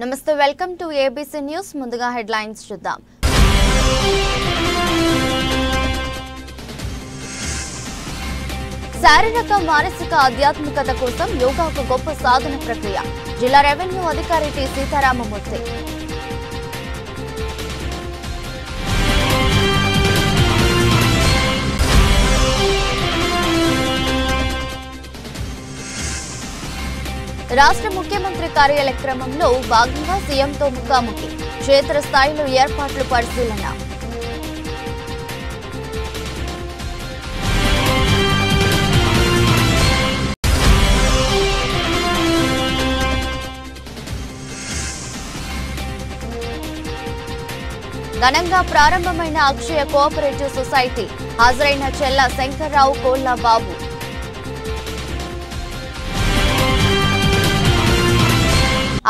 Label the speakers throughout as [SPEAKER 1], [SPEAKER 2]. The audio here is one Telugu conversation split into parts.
[SPEAKER 1] నమస్తే, వెల్కమ్ టు ఏబీసీ న్యూస్. ముందుగా హెడ్లైన్స్ చూద్దాం. శారీరక మానసిక ఆధ్యాత్మికత కోసం యోగా ఒక గొప్ప సాధన ప్రక్రియ. జిల్లా రెవెన్యూ అధికారి టి సీతారామమూర్తి. రాష్ట్ర ముఖ్యమంత్రి కార్యక్రమంలో భాగంగా సీఎంతో ముఖాముఖి. క్షేత్రస్థాయిలో ఏర్పాట్లు పరిశీలన. ఘనంగా ప్రారంభమైన అక్షయ కోఆపరేటివ్ సొసైటీ. హాజరైన చెల్ల శంకర్రావు, కోళ్ల బాబు.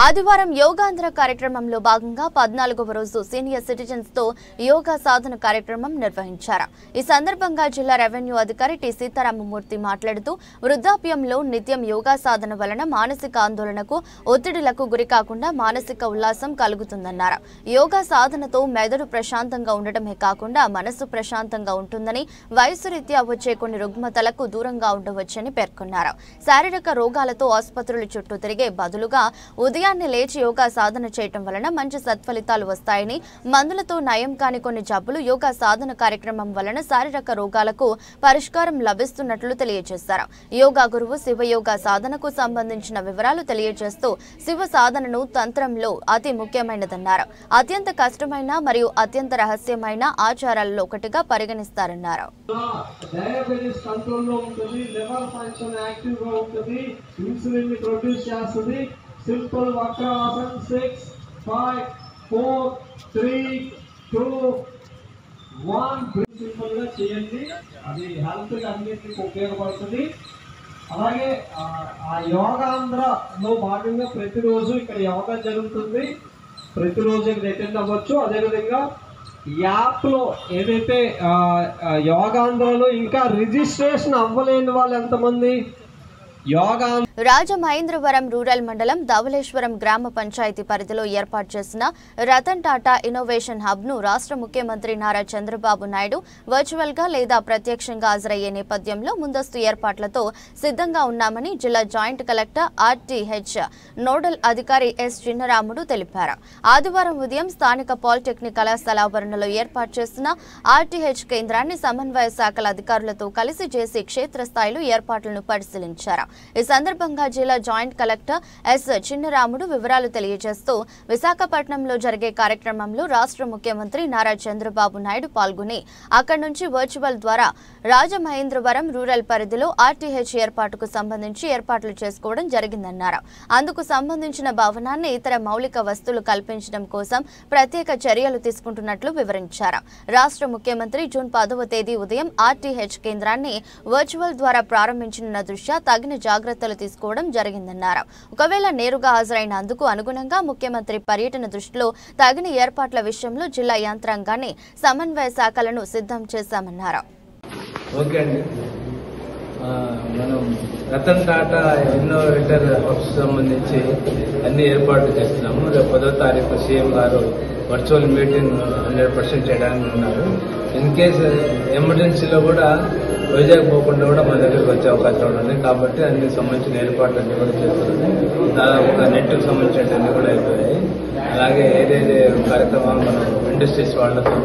[SPEAKER 1] ఆదివారం యోగాంధ్ర కార్యక్రమంలో భాగంగా 14వ రోజు సీనియర్ సిటిజన్స్ తో యోగా సాధన కార్యక్రమం నిర్వహించారు. ఈ సందర్భంగా జిల్లా రెవెన్యూ అధికారి టి సీతారామమూర్తి మాట్లాడుతూ, వృద్ధాప్యంలో నిత్యం యోగా సాధన వలన మానసిక ఆందోళనకు, ఒత్తిడిలకు గురికాకుండా మానసిక ఉల్లాసం కలుగుతుందన్నారు. యోగా సాధనతో మెదడు ప్రశాంతంగా ఉండటమే కాకుండా మనసు ప్రశాంతంగా ఉంటుందని, వయసు రీత్యా వచ్చే కొన్ని రుగ్మతలకు దూరంగా ఉండవచ్చని పేర్కొన్నారు. శారీరక రోగాలతో ఆసుపత్రుల చుట్టూ తిరిగే బదులుగా ఉదయాన్నే లేచి యోగా సాధన చేయటం వలన మంచి సత్ఫలితాలు వస్తాయని, మందులతో నయం కాని కొన్ని జబ్బులు యోగా సాధన కార్యక్రమం వలన శారీరక రోగాలకు పరిష్కారం లభిస్తున్నట్లు తెలియజేశారు. యోగా గురువు శివయోగా సాధనకు సంబంధించిన వివరాలు తెలియజేస్తూ, శివ సాధనను తంత్రంలో అతి ముఖ్యమైనదన్నారు. అత్యంత కష్టమైన మరియు అత్యంత రహస్యమైన ఆచారాలలో ఒకటిగా పరిగణిస్తారన్నారు.
[SPEAKER 2] సింపుల్ వక్రాసన్ 6 5 4 3 2 1 సింపుల్ గా చేయండి. అది హెల్త్ అన్నిటికీ ఉపయోగపడుతుంది. అలాగే ఆ యోగాంధ్రలో భాగంగా ప్రతిరోజు ఇక్కడ యోగా జరుగుతుంది. ప్రతిరోజు ఇక్కడ అటెండ్ అవ్వచ్చు. అదేవిధంగా యాప్లో ఏదైతే యోగాంధ్రలో ఇంకా రిజిస్ట్రేషన్ అవ్వలేని వాళ్ళు ఎంతమంది?
[SPEAKER 1] రాజమహేంద్రవరం రూరల్ మండలం ధవళేశ్వరం గ్రామ పంచాయతీ పరిధిలో ఏర్పాటు చేసిన రతన్ టాటా ఇన్నోవేషన్ హబ్ ను రాష్ట్ర ముఖ్యమంత్రి నారా చంద్రబాబు నాయుడు వర్చువల్ గా లేదా ప్రత్యక్షంగా హాజరయ్యే నేపథ్యంలో ముందస్తు ఏర్పాట్లతో సిద్ధంగా ఉన్నామని జిల్లా జాయింట్ కలెక్టర్ ఆర్టీహెచ్ నోడల్ అధికారి ఎస్ చిన్నరాముడు తెలిపారు. ఆదివారం ఉదయం స్థానిక పాలిటెక్నిక్ కళాశాల ఆవరణలో ఏర్పాటు చేసిన ఆర్టీహెచ్ కేంద్రాన్ని సమన్వయ శాఖల అధికారులతో కలిసి చేసి క్షేత్రస్థాయిలో ఏర్పాట్లను పరిశీలించారు. ఈ సందర్భంగా జిల్లా జాయింట్ కలెక్టర్ ఎస్ చిన్నరాముడు వివరాలు తెలియజేస్తూ, విశాఖపట్నంలో జరిగే కార్యక్రమంలో రాష్ట్ర ముఖ్యమంత్రి నారా చంద్రబాబు నాయుడు పాల్గొని అక్కడి నుంచి వర్చువల్ ద్వారా రాజమహేంద్రవరం రూరల్ పరిధిలో ఆర్టీహెచ్ ఏర్పాటుకు సంబంధించి ఏర్పాట్లు చేసుకోవడం జరిగిందన్నారు. అందుకు సంబంధించిన భవనాన్ని ఇతర మౌలిక వస్తువులు కల్పించడం కోసం ప్రత్యేక చర్యలు తీసుకుంటున్నట్లు వివరించారు. రాష్ట్ర ముఖ్యమంత్రి జూన్ 10వ తేదీ ఉదయం ఆర్టీహెచ్ కేంద్రాన్ని వర్చువల్ ద్వారా ప్రారంభించనున్న దృష్ట్యా తగిన జాగ్రత్తలు తీసుకోవడం జరిగిందన్నారు. ఒకవేళ నేరుగా హాజరైనందుకు అనుగుణంగా ముఖ్యమంత్రి పర్యటన దృష్టిలో తగిన ఏర్పాట్ల విషయంలో జిల్లా యంత్రాంగాన్ని సమన్వయ శాఖలను సిద్ధం చేశామన్నారు.
[SPEAKER 3] మనం రతన్ టాటా ఇన్నోవేటర్ హబ్స్ సంబంధించి అన్ని ఏర్పాట్లు చేస్తున్నాము. రేపు 10వ తారీఖు సీఎం గారు వర్చువల్ మీటింగ్ 100% చేయడానికి ఉన్నారు. ఇన్ కేసు ఎమర్జెన్సీలో కూడా వైజాగ్ పోకుండా కూడా మన దగ్గరికి వచ్చే అవకాశాలు ఉన్నాయి. కాబట్టి అన్ని సంబంధించిన ఏర్పాట్లు అన్ని కూడా చేస్తున్నాయి. దాదాపుగా నెట్కి సంబంధించినవన్నీ కూడా అయిపోయాయి. అలాగే ఏదైతే కార్యక్రమాలు మనం ఇండస్ట్రీస్ వాళ్ళతో,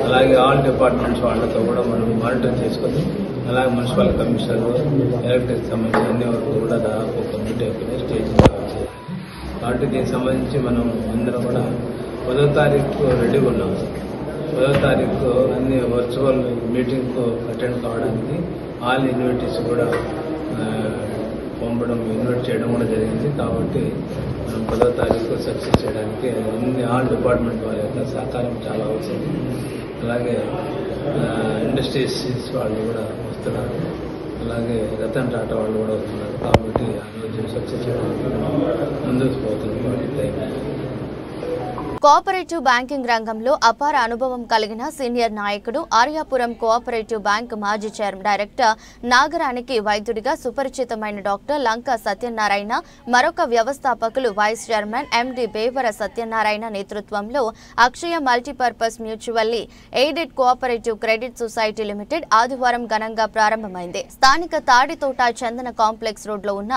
[SPEAKER 3] అలాగే ఆల్ డిపార్ట్మెంట్స్ వాళ్ళతో కూడా మనం మానిటర్ చేసుకుని, అలాగే మున్సిపల్ కమిషనర్, ఎలక్ట్రిక్ సంబంధించిన అన్ని వరకు కూడా దాదాపు కంప్లీట్ అయిపోయినాయి. స్టేజ్ వచ్చాయి. కాబట్టి దీనికి సంబంధించి మనం అందరం కూడా 10వ తారీఖు రెడీగా ఉన్నాము. 10వ తారీఖు అన్ని వర్చువల్ మీటింగ్కు అటెండ్ కావడానికి ఆల్ ఇన్విటేస్ కూడా పంపడం, ఇన్వైట్ చేయడం కూడా జరిగింది. కాబట్టి మనం 10వ తారీఖు సక్సెస్ చేయడానికి అన్ని ఆల్ డిపార్ట్మెంట్ వారి యొక్క సహకారం చాలా అవసరం. అలాగే ఇండస్ట్రీస్ వాళ్ళు కూడా వస్తున్నారు. అలాగే రతన్ టాటా వాళ్ళు కూడా వస్తున్నారు. కాబట్టి ఆ రోజు సక్సెస్ చేయడానికి ముందుకు పోతుంది.
[SPEAKER 1] కోఆపరేటివ్ బ్యాంకింగ్ రంగంలో అపార అనుభవం కలిగిన సీనియర్ నాయకుడు ఆర్యాపురం కోఆపరేటివ్ బ్యాంక్ మాజీ డైరెక్టర్ నాగరానికి వైద్యుడిగా సుపరిచితమైన డాక్టర్ లంకా సత్యనారాయణ, మరొక వ్యవస్థాపకులు vice chairman MD Bevara Satyanarayana నేతృత్వంలో Akshaya multipurpose mutually aided cooperative credit society limited ఆదివారం ఘనంగా ప్రారంభమైంది. స్థానిక తాడితోట చందన కాంప్లెక్స్ రోడ్లో ఉన్న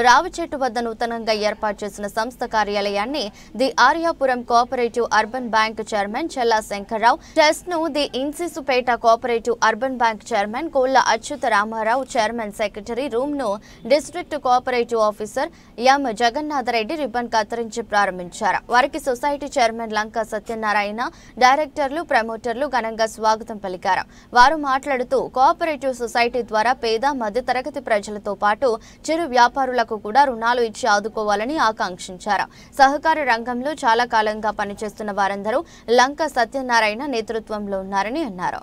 [SPEAKER 1] రావిచెట్టు వద్ద నూతనంగా ఏర్పాటు చేసిన సంస్థ కార్యాలయాన్ని the Aryapuram cooperative urban bank chairman Chella Shankar Rao, టెస్ట్ ను the Insisupeta cooperative urban bank chairman Kolla Achyuta Rama Rao, chairman secretary room ను district cooperative officer M Jagannatha Reddy ribbon కత్తిరించి ప్రారంభించారు. వారికి సొసైటీ చైర్మన్ లంకా సత్యనారాయణ, డైరెక్టర్లు, ప్రమోటర్లు ఘనంగా స్వాగతం పలికారు. వారు మాట్లాడుతూ కోఆపరేటివ్ సొసైటీ ద్వారా పేద మధ్యతరగతి ప్రజలతో పాటు చిరు వ్యాపారులకు కూడా రుణాలు ఇచ్చి ఆదుకోవాలని ఆకాంక్షించారు. సహకార రంగంలో చాలా కాలంగా పనిచేస్తున్న వారందరూ లంకా సత్యనారాయణ నేతృత్వంలో ఉన్నారని అన్నారు.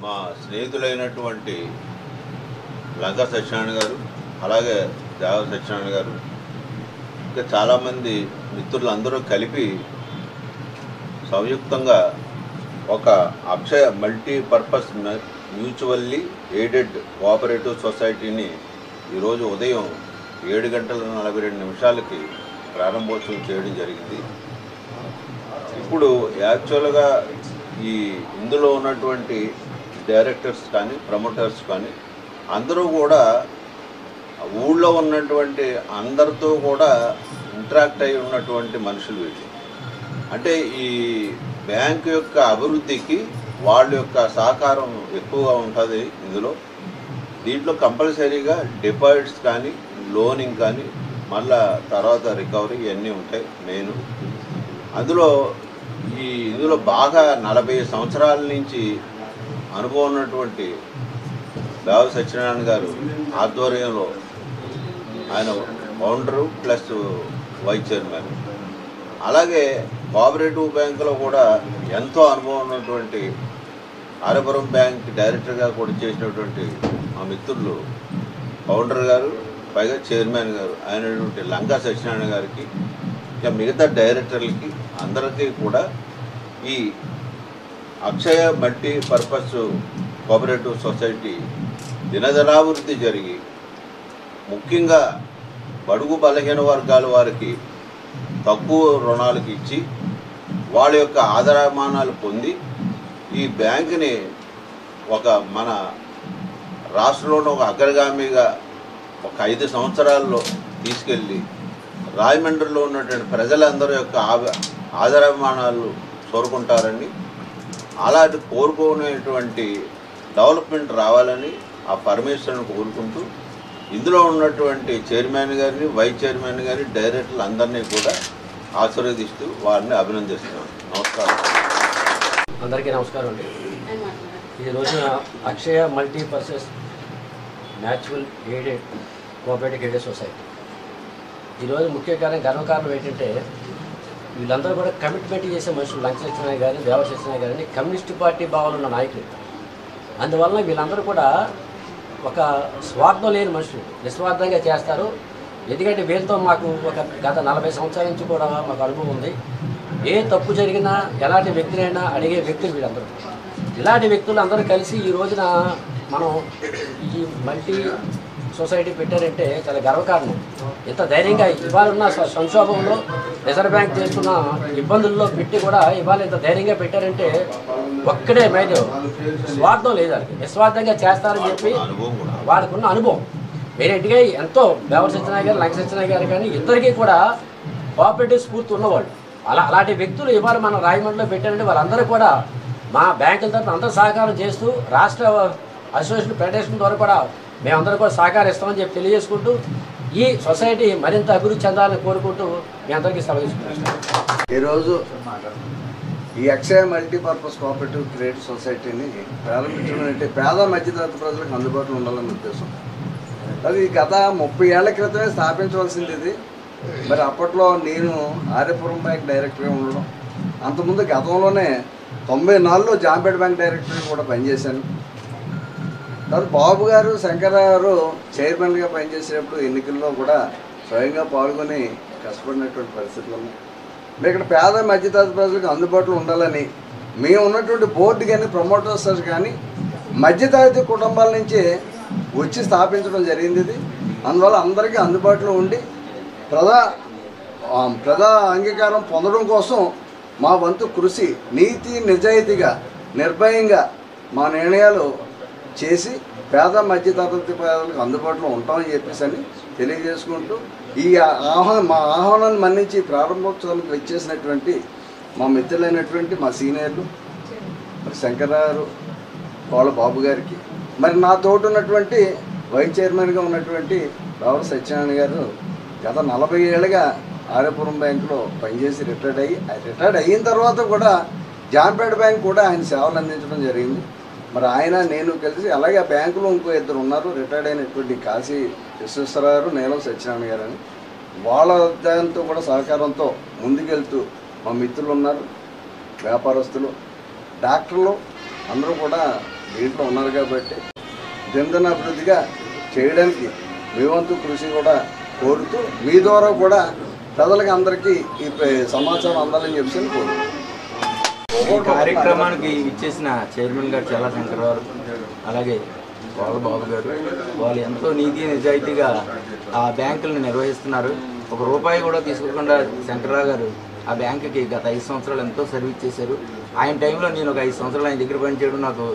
[SPEAKER 4] మా స్నేహితులైనటువంటి లంకా సత్యనారాయణ గారు, అలాగే దేవ సత్యనారాయణ గారు, ఇంకా చాలామంది మిత్రులందరూ కలిపి సంయుక్తంగా ఒక అక్షయ మల్టీపర్పస్ మ్యూచువల్లీ ఎయిడెడ్ కోఆపరేటివ్ సొసైటీని ఈరోజు ఉదయం 7:42 ప్రారంభోత్సవం చేయడం జరిగింది. ఇప్పుడు యాక్చువల్గా ఇందులో ఉన్నటువంటి డైరెక్టర్స్ కానీ ప్రమోటర్స్ కానీ అందరూ కూడా ఊళ్ళో ఉన్నటువంటి అందరితో కూడా ఇంటరాక్ట్ అయి ఉన్నటువంటి మనుషులు వీళ్ళు. అంటే ఈ బ్యాంకు యొక్క అభివృద్ధికి వాళ్ళ యొక్క సహకారం ఎక్కువగా ఉంటుంది. దీంట్లో కంపల్సరీగా డిపాజిట్స్ కానీ, లోనింగ్ కానీ, మళ్ళా తర్వాత రికవరీ ఇవన్నీ ఉంటాయి మెయిన్. ఇందులో బాగా 40 సంవత్సరాల నుంచి అనుభవం ఉన్నటువంటి దేవ సత్యనారాయణ గారు ఆధ్వర్యంలో ఆయన ఫౌండరు ప్లస్ వైస్ చైర్మన్. అలాగే కోఆపరేటివ్ బ్యాంకులో కూడా ఎంతో అనుభవం ఉన్నటువంటి ఆర్యాపురం బ్యాంక్ డైరెక్టర్గా కూడా చేసినటువంటి మా మిత్రులు ఫౌండర్ గారు, పైగా చైర్మన్ గారు అయినటువంటి లంకా సత్యనారాయణ గారికి, ఇంకా మిగతా డైరెక్టర్లకి అందరికీ కూడా ఈ అక్షయ మల్టీపర్పస్ కోఆపరేటివ్ సొసైటీ దినదినాభివృద్ధి జరిగి ముఖ్యంగా బడుగు బలహీన వర్గాల వారికి తక్కువ రుణాలకు ఇచ్చి వాళ్ళ యొక్క ఆదరామానాలు పొంది ఈ బ్యాంకుని మన రాష్ట్రంలో ఒక అగ్రగామిగా ఒక 5 సంవత్సరాల్లో తీసుకెళ్ళి రాజమండ్రిలో ఉన్నటువంటి ప్రజలందరి యొక్క ఆదరాభిమానాలు కోరుకుంటారని, అలాంటి కోరుకునేటువంటి డెవలప్మెంట్ రావాలని ఆ పరమేశ్వరుని కోరుకుంటూ ఇందులో ఉన్నటువంటి చైర్మన్ గారిని, వైస్ చైర్మన్ గారిని, డైరెక్టర్లు అందరినీ కూడా ఆశీర్వదిస్తూ వారిని అభినందిస్తున్నాను. నమస్కారం.
[SPEAKER 5] అందరికీ నమస్కారం అండి. ఈ రోజున Akshaya multipurpose mutual aided cooperative credit society ఈరోజు ముఖ్య గర్వకారణం ఏంటంటే వీళ్ళందరూ కూడా కమిట్మెంట్ చేసే మనుషులు. లంకా సత్యనారాయణ గారిని, దేవ సత్యనారాయణ గారిని కమ్యూనిస్ట్ పార్టీ భావాలు ఉన్న నాయకులు. అందువల్ల వీళ్ళందరూ కూడా ఒక స్వార్థం లేని మనుషులు, నిస్వార్థంగా చేస్తారు. ఎందుకంటే వీళ్ళతో మాకు గత 40 సంవత్సరాల నుంచి కూడా మాకు అనుభవం ఉంది. ఏ తప్పు జరిగినా ఎలాంటి వ్యక్తులైనా అడిగే వ్యక్తులు వీళ్ళందరూ. ఇలాంటి వ్యక్తులు అందరూ కలిసి ఈ రోజున మనం ఈ మల్టీ సొసైటీ పెట్టారంటే చాలా గర్వకారణం. ఇంత ధైర్యంగా ఇవాళ ఉన్న సంక్షోభంలో రిజర్వ్ బ్యాంక్ చేస్తున్న ఇబ్బందుల్లో పెట్టి కూడా ఇవాళ ఇంత ధైర్యంగా పెట్టారంటే ఒక్కడే మీద స్వార్థం లేదు, వాళ్ళకి నిస్వార్థంగా చేస్తారని చెప్పి వారికి ఉన్న అనుభవం వేరేంటిగా ఎంతో. దేవ సత్యనారాయణ గారు, లంకా సత్యనారాయణ గారు కానీ ఇద్దరికీ కూడా కోఆపరేటివ్ స్ఫూర్తి ఉన్నవాళ్ళు. అలాంటి వ్యక్తులు ఇవాళ మన రాజమండ్రిలో పెట్టారంటే వాళ్ళందరూ కూడా మా బ్యాంకుల తరఫున అందరూ సహకారం చేస్తూ రాష్ట్ర అసోసియేషన్ ఫెడరేషన్ ద్వారా కూడా మేమందరూ కూడా సహకరిస్తామని చెప్పి తెలియజేసుకుంటూ ఈ సొసైటీ మరింత అభివృద్ధి చెందాలని కోరుకుంటూ మీ అందరికీ సెలవు.
[SPEAKER 6] ఈరోజు ఈ అక్షయ మల్టీపర్పస్ కోఆపరేటివ్ క్రెడిట్ సొసైటీని ప్రారంభించడం అంటే పేద మధ్యతరగతి ప్రజలకు అందుబాటులో ఉండాలన్న ఉద్దేశం. అది గత 30 ఏళ్ల క్రితమే స్థాపించవలసింది ఇది. మరి అప్పట్లో నేను ఆర్యాపురం బ్యాంక్ డైరెక్టర్గా ఉండడం, అంతకుముందు గతంలోనే 94లో జాంపేట బ్యాంక్ డైరెక్టర్గా కూడా పనిచేశాను. తర్వాత బాబు గారు, శంకర్ గారు చైర్మన్గా పనిచేసేటప్పుడు ఎన్నికల్లో కూడా స్వయంగా పాల్గొని కష్టపడినటువంటి పరిస్థితులు. ఇక్కడ పేద మధ్యతరగతి ప్రజలకు అందుబాటులో ఉండాలని మేము ఉన్నటువంటి బోర్డు కానీ ప్రమోటర్స్ కానీ మధ్యతరగతి కుటుంబాల నుంచి వచ్చి స్థాపించడం జరిగింది. ఇది అందువల్ల అందరికీ అందుబాటులో ఉండి ప్రజా అంగీకారం పొందడం కోసం మా వంతు కృషి నీతి నిజాయితీగా నిర్భయంగా మా నిర్ణయాలు చేసి పేద మధ్యతరగతి ప్రజలకు అందుబాటులో ఉంటామని చెప్పేసి అని తెలియజేసుకుంటూ ఈ మా ఆహ్వానాన్ని మన్నించి ప్రారంభోత్సవానికి వచ్చేసినటువంటి మా మిత్రులైనటువంటి మా సీనియర్లు మరి శంకర్ గారు వాళ్ళ బాబు గారికి, మరి నా తోటి ఉన్నటువంటి వైస్ చైర్మన్గా ఉన్నటువంటి రావుల సత్యనారాయణ గారు గత 40 ఏళ్ళుగా ఆర్యపురం బ్యాంకులో పనిచేసి రిటైర్డ్ అయిన తర్వాత కూడా జాంపేట బ్యాంక్ కూడా ఆయన సేవలు అందించడం జరిగింది. మరి ఆయన నేను కలిసి అలాగే ఆ బ్యాంకులో ఇంకో 2 ఉన్నారు రిటైర్డ్ అయినటువంటి కాశీ విశ్వేశ్వరరావు గారు, నీలం సత్యనారాయణ గారు అని. వాళ్ళ దాంతో కూడా సహకారంతో ముందుకెళ్తూ మా మిత్రులు ఉన్నారు, వ్యాపారస్తులు, డాక్టర్లు అందరూ కూడా దీంట్లో ఉన్నారు. కాబట్టి దినదిన అభివృద్ధిగా చేయడానికి మీ వంతు కృషి కూడా కోరుతూ మీ ద్వారా కూడా ప్రజలకు అందరికీ ఈ సమాచారం అందాలని చెప్పి కోరుతున్నాను.
[SPEAKER 7] ఈ కార్యక్రమానికి ఇచ్చేసిన చైర్మన్ గారు చాలా శంకర్ గారు, అలాగే వాళ్ళ బాబు గారు, వాళ్ళు ఎంతో నీతి నిజాయితీగా ఆ బ్యాంకులను నిర్వహిస్తున్నారు. 1 రూపాయి కూడా తీసుకోకుండా శంకర్రావు గారు ఆ బ్యాంకుకి గత 5 సంవత్సరాలు ఎంతో సర్వీస్ చేశారు. ఆయన టైంలో నేను ఒక 5 సంవత్సరాలు ఆయన దగ్గర పనిచేయడం నాకు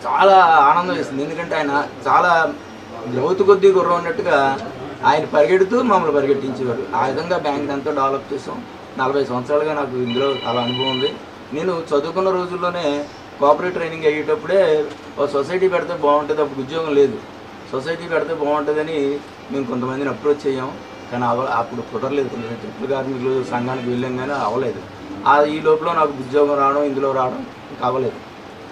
[SPEAKER 7] చాలా ఆనందం వేసింది. ఎందుకంటే ఆయన చాలా లోతు కొద్దీ గుర్రం ఉన్నట్టుగా ఆయన పరిగెడుతూ మమ్మల్ని పరిగెట్టించేవారు. ఆ విధంగా బ్యాంక్ ఎంతో డెవలప్ చేసాం. 40 సంవత్సరాలుగా నాకు ఇందులో చాలా అనుభవం ఉంది. నేను చదువుకున్న రోజుల్లోనే కోఆపరేటివ్ ట్రైనింగ్ అయ్యేటప్పుడే ఒక సొసైటీ పెడితే బాగుంటుంది, అప్పుడు ఉద్యోగం లేదు, సొసైటీ పెడితే బాగుంటుందని మేము కొంతమందిని అప్రోచ్ అయ్యాం. కానీ అప్పుడు కుదరలేదు. కొంచెం చెట్లు కార్మికులు సంఘానికి వెళ్ళాం కానీ అవ్వలేదు. ఈ లోపల నాకు ఉద్యోగం రావడం, ఇందులో రావడం అవ్వలేదు.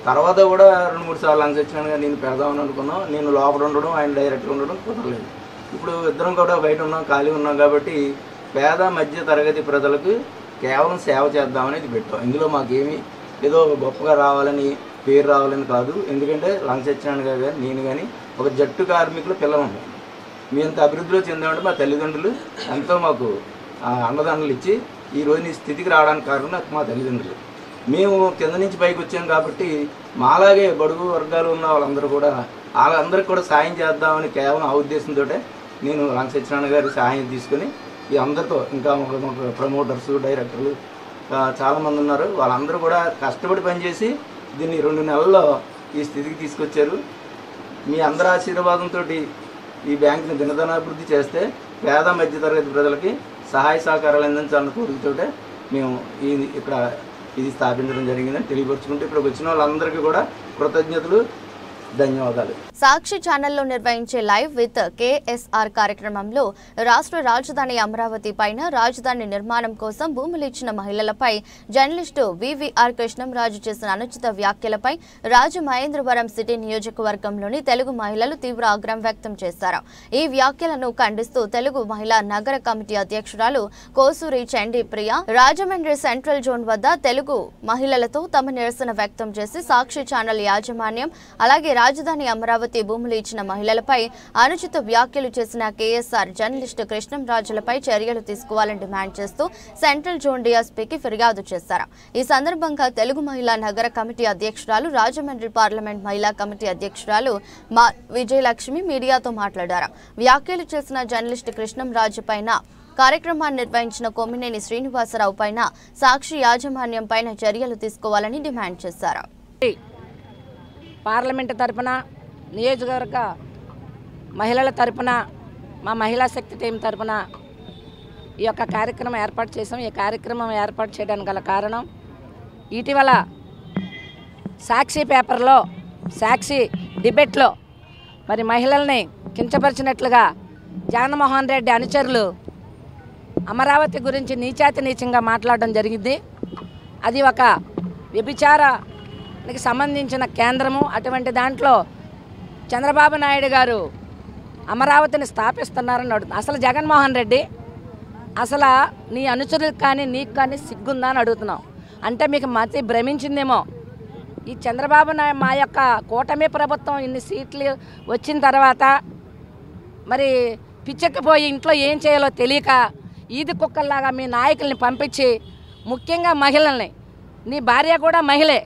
[SPEAKER 7] తర్వాత కూడా 2-3 సార్లు లంచ్ వచ్చినాను కానీ నేను పెడదామని అనుకున్నాం. నేను లోపల ఉండడం, ఆయన డైరెక్ట్గా ఉండడం కుదరలేదు. ఇప్పుడు ఇద్దరం కూడా బయట ఉన్నాం, ఖాళీ ఉన్నాం. కాబట్టి పేద మధ్య తరగతి ప్రజలకు కేవలం సేవ చేద్దామని ఇది పెట్టాం. ఇందులో మాకేమి ఏదో గొప్పగా రావాలని పేరు రావాలని కాదు. ఎందుకంటే లంచ్ వచ్చినాను కానీ నేను కానీ ఒక జట్టు కార్మికులు పిల్లలు మీ అంత అభివృద్ధిలో చెందామంటే మా తల్లిదండ్రులు ఎంతో మాకు అన్నదానాలు ఇచ్చి ఈ రోజు ఈ స్థితికి రావడానికి కారణం మా తల్లిదండ్రులు. మేము కింద నుంచి పైకి వచ్చాం కాబట్టి మాలాగే బడుగు వర్గాలు ఉన్న వాళ్ళందరూ కూడా వాళ్ళందరికీ కూడా సాయం చేద్దామని కేవలం ఆ ఉద్దేశంతో నేను లంచ్ సత్యనారాయణ గారి సహాయం తీసుకొని ఈ అందరితో ఇంకా ప్రమోటర్స్, డైరెక్టర్లు చాలామంది ఉన్నారు. వాళ్ళందరూ కూడా కష్టపడి పనిచేసి దీన్ని 2 నెలల్లో ఈ స్థితికి తీసుకొచ్చారు. మీ అందరి ఆశీర్వాదంతో ఈ బ్యాంకుని దినదినాభివృద్ధి చేస్తే పేద మధ్యతరగతి ప్రజలకి సహాయ సహకారాలు అందించాలని కోరికతోటే మేము ఇక్కడ ఇది స్థాపించడం జరిగిందని తెలియపరుచుకుంటూ ఇక్కడికి వచ్చిన వాళ్ళందరికీ కూడా కృతజ్ఞతలు, ధన్యవాదాలు.
[SPEAKER 1] సాక్షి ఛానల్లో నిర్వహించే లైవ్ విత్ కేఎస్ఆర్ కార్యక్రమంలో రాష్ట్ర రాజధాని అమరావతి పైన రాజధాని నిర్మాణం కోసం భూములు ఇచ్చిన మహిళలపై జర్నలిస్టు వివిఆర్ కృష్ణంరాజు చేసిన అనుచిత వ్యాఖ్యలపై రాజమహేంద్రవరం సిటీ నియోజకవర్గంలోని తెలుగు మహిళలు తీవ్ర ఆగ్రహం వ్యక్తం చేశారు. ఈ వ్యాఖ్యలను ఖండిస్తూ తెలుగు మహిళా నగర కమిటీ అధ్యక్షురాలు కోసూరి చండీ ప్రియ రాజమండ్రి సెంట్రల్ జోన్ వద్ద తెలుగు మహిళలతో తమ నిరసన వ్యక్తం చేసి సాక్షి ఛానల్ యాజమాన్యం అలాగే రాజధాని అమరావతి భూములు ఇచ్చిన మహిళలపై అనుచిత వ్యాఖ్యలు చేసిన కేఎస్ఆర్ జర్నలిస్టు కృష్ణంరాజులపై చర్యలు తీసుకోవాలని డిమాండ్ చేస్తూ సెంట్రల్ జోన్ డీఎస్పీకి ఫిర్యాదు చేశారు. ఈ సందర్భంగా తెలుగు మహిళా నగర కమిటీ అధ్యక్షురాలు రాజమండ్రి పార్లమెంట్ మహిళా కమిటీ అధ్యక్షురాలు విజయలక్ష్మి మీడియాతో మాట్లాడారు. వ్యాఖ్యలు చేసిన జర్నలిస్టు కృష్ణంరాజు పైన కార్యక్రమాన్ని నిర్వహించిన కొమ్మినేని శ్రీనివాసరావు పైన సాక్షి యాజమాన్యం పైన చర్యలు తీసుకోవాలని డిమాండ్ చేశారు.
[SPEAKER 8] పార్లమెంటు తరపున, నియోజకవర్గ మహిళల తరపున, మా మహిళా శక్తి టీం తరపున ఈ యొక్క కార్యక్రమం ఏర్పాటు చేసాం. ఈ కార్యక్రమం ఏర్పాటు చేయడానికి గల కారణం ఇటీవల సాక్షి పేపర్లో, సాక్షి డిబేట్లో మరి మహిళల్ని కించపరిచినట్లుగా జగన్మోహన్ రెడ్డి అనుచరులు అమరావతి గురించి నీచాతి నీచంగా మాట్లాడడం జరిగింది. అది ఒక వ్యభిచారానికి సంబంధించిన కేంద్రము. అటువంటి దాంట్లో చంద్రబాబు నాయుడు గారు అమరావతిని స్థాపిస్తున్నారని అడుగుతుంది. అసలు జగన్మోహన్ రెడ్డి అసలు నీ అనుచరులకు కానీ నీకు కానీ సిగ్గుందా అని అడుగుతున్నాం. అంటే మీకు మతి భ్రమించిందేమో. ఈ చంద్రబాబు నాయుడు మా యొక్క కూటమి ప్రభుత్వం ఇన్ని సీట్లు వచ్చిన తర్వాత మరి పిచ్చెక్కిపోయి ఇంట్లో ఏం చేయాలో తెలియక ఈది కుక్కల్లాగా మీ నాయకుల్ని పంపించి, ముఖ్యంగా మహిళల్ని, నీ భార్య కూడా మహిళే,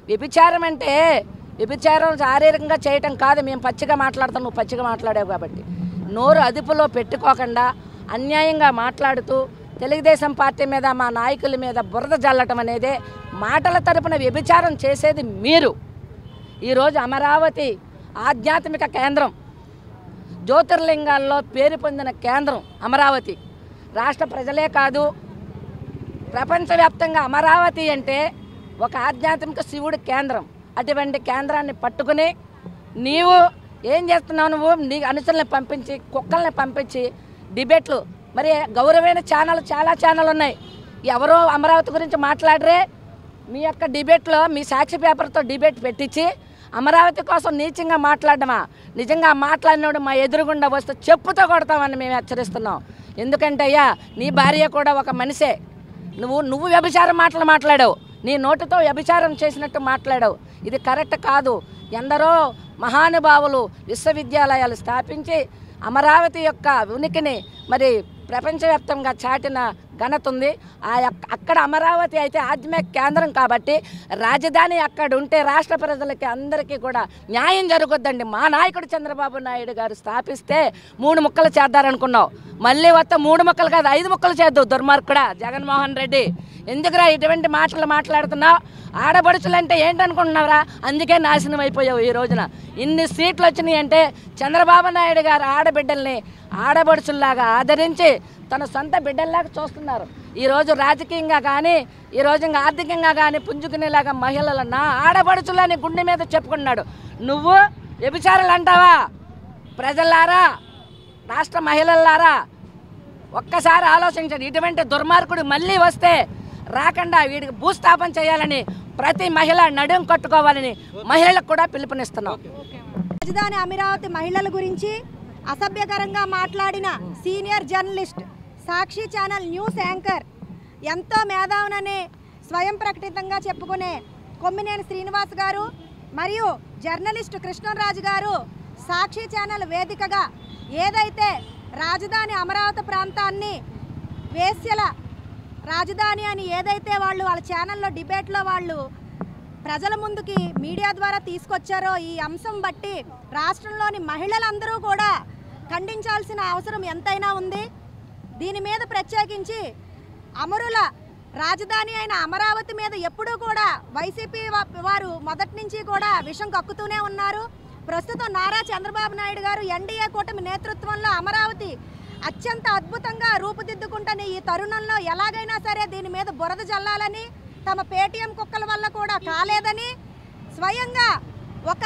[SPEAKER 8] వ్యభిచారం అంటే వ్యభిచారం శారీరకంగా చేయటం కాదు, మేము పచ్చిగా మాట్లాడతాం, నువ్వు పచ్చిగా మాట్లాడావు కాబట్టి నోరు అదుపులో పెట్టుకోకుండా అన్యాయంగా మాట్లాడుతూ తెలుగుదేశం పార్టీ మీద మా నాయకుల మీద బురద జల్లటం అనేది మాటల తరపున వ్యభిచారం చేసేది మీరు. ఈరోజు అమరావతి ఆధ్యాత్మిక కేంద్రం, జ్యోతిర్లింగాల్లో పేరు పొందిన కేంద్రం అమరావతి. రాష్ట్ర ప్రజలే కాదు, ప్రపంచవ్యాప్తంగా అమరావతి అంటే ఒక ఆధ్యాత్మిక శివుడి కేంద్రం. అటువంటి కేంద్రాన్ని పట్టుకుని నీవు ఏం చేస్తున్నావు? నువ్వు నీ అనుచరులను పంపించి, కుక్కల్ని పంపించి డిబేట్లు, మరి గౌరవమైన ఛానల్, చాలా ఛానల్ ఉన్నాయి, ఎవరో అమరావతి గురించి మాట్లాడరే. మీ యొక్క డిబేట్లో మీ సాక్షి పేపర్తో డిబేట్ పెట్టించి అమరావతి కోసం నీచంగా మాట్లాడమా? నిజంగా మాట్లాడినోడు మా ఎదురుగుండా వస్తే చెప్పుతో కొడతామని మేము హెచ్చరిస్తున్నాం. ఎందుకంటే అయ్యా, నీ భార్య కూడా ఒక మనిషే. నువ్వు వ్యభిచారం మాటలు మాట్లాడావు, నీ నోటితో వ్యభిచారం చేసినట్టు మాట్లాడావు. ఇది కరెక్ట్ కాదు. ఎందరో మహానుభావులు విశ్వవిద్యాలయాలు స్థాపించి అమరావతి యొక్క ఉనికిని మరి ప్రపంచవ్యాప్తంగా చాటిన ఘనత ఉంది. అక్కడ అమరావతి అయితే ఆధ్యాత్మిక కేంద్రం కాబట్టి రాజధాని అక్కడ ఉంటే రాష్ట్ర ప్రజలకి అందరికీ కూడా న్యాయం జరుగుద్దండి. మా నాయకుడు చంద్రబాబు నాయుడు గారు స్థాపిస్తే 3 ముక్కలు చేద్దారనుకున్నావు, మళ్ళీ వస్తే 3 ముక్కలు కాదు 5 ముక్కలు చేద్దావు. దుర్మార్గుడా జగన్మోహన్ రెడ్డి, ఎందుకురా ఇటువంటి మాటలు మాట్లాడుతున్నావు? ఆడబడుచులంటే ఏంటనుకుంటున్నావురా? అందుకే నాశనం అయిపోయావు. ఈ రోజున ఇన్ని సీట్లు వచ్చినాయి అంటే చంద్రబాబు నాయుడు గారు ఆడబిడ్డల్ని ఆడబడుచుల్లాగా ఆదరించి తన సొంత బిడ్డల్లాగా చూస్తున్నారు. ఈరోజు రాజకీయంగా కానీ, ఈరోజు ఇంకా ఆర్థికంగా కానీ పుంజుకునేలాగా మహిళలు నా ఆడబడుచులని గుండె మీద చెప్పుకున్నాడు. నువ్వు వ్యభిచారాలు అంటావా? ప్రజలారా, రాష్ట్ర మహిళలారా, ఒక్కసారి ఆలోచించండి. ఇటువంటి దుర్మార్గుడు మళ్ళీ వస్తే రాకుండా వీడికి భూస్థాపన చేయాలని ప్రతి మహిళ నడుం కట్టుకోవాలని మహిళలకు కూడా పిలుపునిస్తున్నాం.
[SPEAKER 9] రాజధాని అమరావతి మహిళల గురించి అసభ్యకరంగా మాట్లాడిన సీనియర్ జర్నలిస్ట్, సాక్షి ఛానల్ న్యూస్ యాంకర్, ఎంతో మేధావునని స్వయం ప్రకటితంగా చెప్పుకునే కొమ్మినేని శ్రీనివాస్ గారు మరియు జర్నలిస్ట్ కృష్ణరాజు గారు సాక్షి ఛానల్ వేదికగా ఏదైతే రాజధాని అమరావతి ప్రాంతాన్ని వేశ్యల రాజధాని అని ఏదైతే వాళ్ళ ఛానల్లో డిబేట్లో వాళ్ళు ప్రజల ముందుకి మీడియా ద్వారా తీసుకొచ్చారో, ఈ అంశం బట్టి రాష్ట్రంలోని మహిళలందరూ కూడా ఖండించాల్సిన అవసరం ఎంతైనా ఉంది. దీని మీద ప్రత్యేకించి అమరుల రాజధాని అయిన అమరావతి మీద ఎప్పుడూ కూడా వైసీపీ వారు మొదటి నుంచి కూడా విషం కక్కుతూనే ఉన్నారు. ప్రస్తుతం నారా చంద్రబాబు నాయుడు గారు ఎన్డీఏ కూటమి నేతృత్వంలో అమరావతి అత్యంత అద్భుతంగా రూపుదిద్దుకుంటున్న ఈ తరుణంలో ఎలాగైనా సరే దీని మీద బురద జల్లాలని, తమ పేటీఎం కుక్కల వల్ల కూడా కాలేదని స్వయంగా ఒక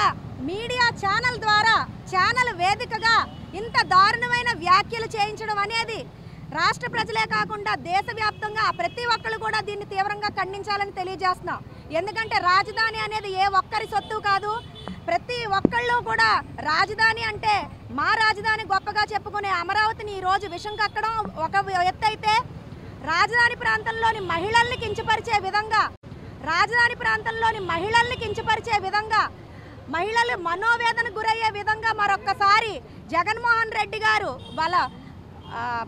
[SPEAKER 9] మీడియా ఛానల్ ద్వారా, ఛానల్ వేదికగా ఇంత దారుణమైన వ్యాఖ్యలు చేయించడం అనేది రాష్ట్ర ప్రజలే కాకుండా దేశవ్యాప్తంగా ప్రతి ఒక్కరు కూడా దీన్ని తీవ్రంగా ఖండించాలని తెలియజేస్తున్నాం. ఎందుకంటే రాజధాని అనేది ఏ ఒక్కరి సొత్తు కాదు. ప్రతి ఒక్కళ్ళు కూడా రాజధాని అంటే మా రాజధాని గొప్పగా చెప్పుకునే అమరావతిని ఈరోజు విషం కక్కడం ఒక ఎత్తు అయితే, రాజధాని ప్రాంతంలోని మహిళల్ని కించపరిచే విధంగా, రాజధాని ప్రాంతంలోని మహిళల్ని కించపరిచే విధంగా, మహిళలు మనోవేదన గురయ్యే విధంగా మరొక్కసారి జగన్మోహన్ రెడ్డి గారు వాళ్ళ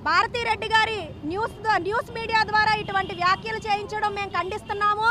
[SPEAKER 9] భారతీరెడ్డి గారి న్యూస్ మీడియా ద్వారా ఇటువంటి వ్యాఖ్యలు చేయించడం మేము ఖండిస్తున్నాము.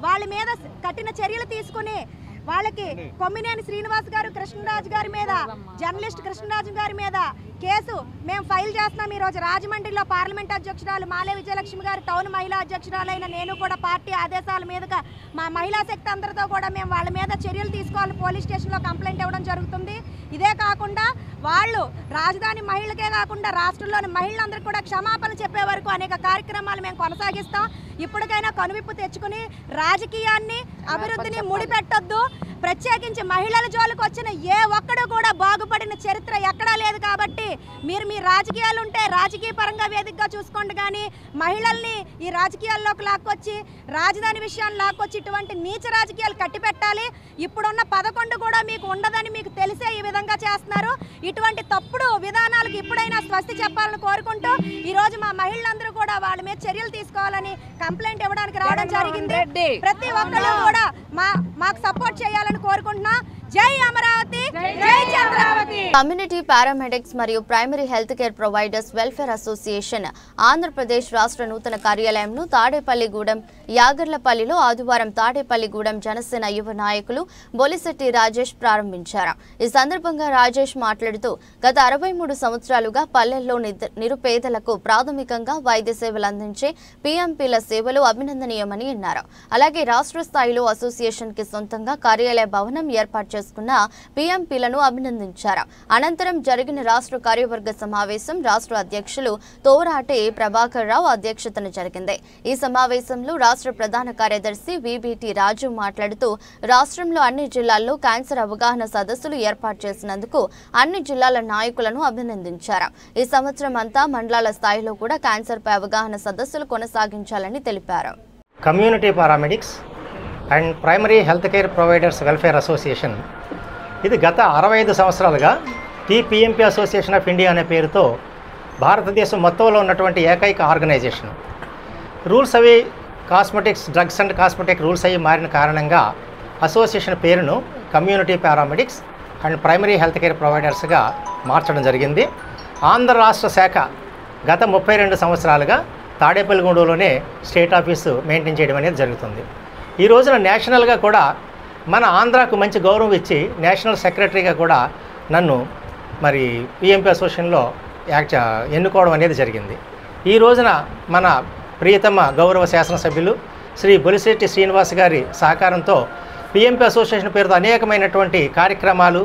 [SPEAKER 9] వాళ్ళ మీద కఠిన చర్యలు తీసుకుని వాళ్ళకి కొమ్మినేని శ్రీనివాస్ గారు, కృష్ణరాజు గారి మీద, జర్నలిస్ట్ కృష్ణరాజు గారి మీద కేసు మేము ఫైల్ చేస్తున్నాం. ఈరోజు రాజమండ్రిలో పార్లమెంట్ అధ్యక్షురాలు మాలే విజయలక్ష్మి గారు, టౌన్ మహిళా అధ్యక్షురాలైన నేను కూడా పార్టీ ఆదేశాల మీదుగా మా మహిళా శక్తి అందరితో కూడా మేము వాళ్ళ మీద చర్యలు తీసుకోవాలి, పోలీస్ స్టేషన్లో కంప్లైంట్ ఇవ్వడం జరుగుతుంది. ఇదే కాకుండా వాళ్ళు రాజధాని మహిళలకే కాకుండా రాష్ట్రంలోని మహిళలందరికీ కూడా క్షమాపణ చెప్పే వరకు అనేక కార్యక్రమాలు మేము కొనసాగిస్తాం. ఇప్పటికైనా కనువిప్పు తెచ్చుకుని రాజకీయాన్ని, అభివృద్ధిని ముడిపెట్టొద్దు. ప్రత్యేకించి మహిళల జోలికి వచ్చిన ఏ ఒక్కడు కూడా బాగుపడిన చరిత్ర ఎక్కడా లేదు. కాబట్టి మీరు మీ రాజకీయాలు ఉంటే రాజకీయ పరంగా వేదికగా చూసుకోండి, కానీ మహిళల్ని ఈ రాజకీయాల్లోకి లాక్కొచ్చి, రాజధాని విషయాన్ని లాక్కొచ్చి ఇటువంటి నీచ రాజకీయాలు కట్టిపెట్టాలి. ఇప్పుడున్న 11 కూడా మీకు ఉండదని మీకు తెలిసే ఈ విధంగా చేస్తున్నారు. ఇటువంటి తప్పుడు విధానాలకు ఇప్పుడైనా స్వస్తి చెప్పాలని కోరుకుంటూ ఈరోజు మా మహిళలందరూ కూడా వాళ్ళ మీద చర్యలు తీసుకోవాలని కంప్లైంట్ ఇవ్వడానికి రావడం జరిగింది. ప్రతి ఒక్కరు కూడా మాకు సపోర్ట్ చేయాలని కోరుకుంటున్నా. జై అమరావతి, జై చంద్రావతి.
[SPEAKER 1] కమ్యూనిటీ పారామెడిక్స్ మరియు primary health care providers welfare association Andhra Pradesh రాష్ట్ర నూతన కార్యాలయంను తాడేపల్లిగూడెం యాగర్లపల్లిలో ఆదివారం తాడేపల్లిగూడెం జనసేన యువ నాయకులు బొలిశెట్టి రాజేష్ ప్రారంభించారు. ఈ సందర్భంగా రాజేష్ మాట్లాడుతూ గత 63 సంవత్సరాలుగా పల్లెల్లో నిరుపేదలకు ప్రాథమికంగా వైద్య సేవలు అందించే పీఎంపీల సేవలు అభినందనీయమని అన్నారు. అలాగే రాష్ట్ర స్థాయిలో అసోసియేషన్ కి సొంతంగా కార్యాలయ భవనం ఏర్పాటు చేసుకున్న పీఎంపీలను అభినందించారు. అనంతరం జరిగిన రాష్ట్ర కార్యవర్గ సమావేశం రాష్ట్ర అధ్యక్షులు తోరాటి ప్రభాకర్ రావు అధ్యక్షతన జరిగింది. ఈ సమావేశంలో రాష్ట్ర ప్రధాన కార్యదర్శి విబిటి రాజు మాట్లాడుతూ రాష్ట్రంలో అన్ని జిల్లాల్లో క్యాన్సర్ అవగాహన సదస్సులు ఏర్పాటు చేసినందుకు అన్ని జిల్లాల నాయకులను అభినందించారు. ఈ సంవత్సరం అంతా మండలాల స్థాయిలో కూడా క్యాన్సర్ పై అవగాహన సదస్సులు కొనసాగించాలని తెలిపారు.
[SPEAKER 10] Community paramedics and primary health care providers welfare association ఇది గత 65 సంవత్సరాలుగా పిఎంపీ అసోసియేషన్ ఆఫ్ ఇండియా అనే పేరుతో భారతదేశం మొత్తంలో ఉన్నటువంటి ఏకైక ఆర్గనైజేషన్. రూల్స్ అవి cosmetics drugs and cosmetic rules అవి మారిన కారణంగా అసోసియేషన్ పేరును community paramedics and primary health care ప్రొవైడర్స్గా మార్చడం జరిగింది. ఆంధ్ర రాష్ట్ర శాఖ గత 32 సంవత్సరాలుగా తాడేపల్లిగూడెంలోనే స్టేట్ ఆఫీసు మెయింటైన్ చేయడం అనేది జరుగుతుంది. ఈ రోజున నేషనల్గా కూడా మన ఆంధ్రాకు మంచి గౌరవం ఇచ్చి నేషనల్ సెక్రటరీగా కూడా నన్ను మరి పిఎంపీ అసోసియేషన్లో ఎన్నుకోవడం అనేది జరిగింది. ఈ రోజున మన ప్రియతమ గౌరవ శాసనసభ్యులు శ్రీ బొలిశెట్టి శ్రీనివాస్ గారి సహకారంతో పిఎంపీ అసోసియేషన్ పేరుతో అనేకమైనటువంటి కార్యక్రమాలు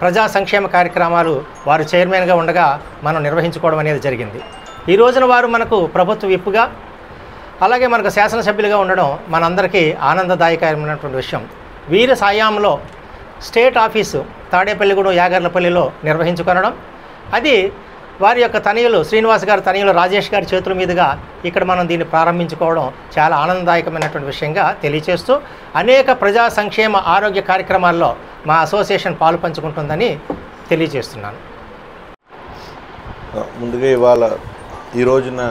[SPEAKER 10] ప్రజా సంక్షేమ కార్యక్రమాలు వారు చైర్మన్గా ఉండగా మనం నిర్వహించుకోవడం అనేది జరిగింది. ఈ రోజున వారు మనకు ప్రభుత్వ విప్పుగా అలాగే మనకు శాసనసభ్యులుగా ఉండడం మనందరికీ ఆనందదాయకమైనటువంటి విషయం. వీరి సాయంలో స్టేట్ ఆఫీసు తాడేపల్లిగూడెం యాగర్లపల్లిలో నిర్వహించుకొనడం, అది వారి యొక్క తనయులు శ్రీనివాస్ గారి తనయులు రాజేష్ గారి చేతుల మీదుగా ఇక్కడ మనం దీన్ని ప్రారంభించుకోవడం చాలా ఆనందదాయకమైనటువంటి విషయంగా తెలియచేస్తూ అనేక ప్రజా సంక్షేమ ఆరోగ్య కార్యక్రమాల్లో మా అసోసియేషన్ పాలు పంచుకుంటుందని తెలియజేస్తున్నాను.
[SPEAKER 11] ముందుగా ఇవాళ ఈ రోజున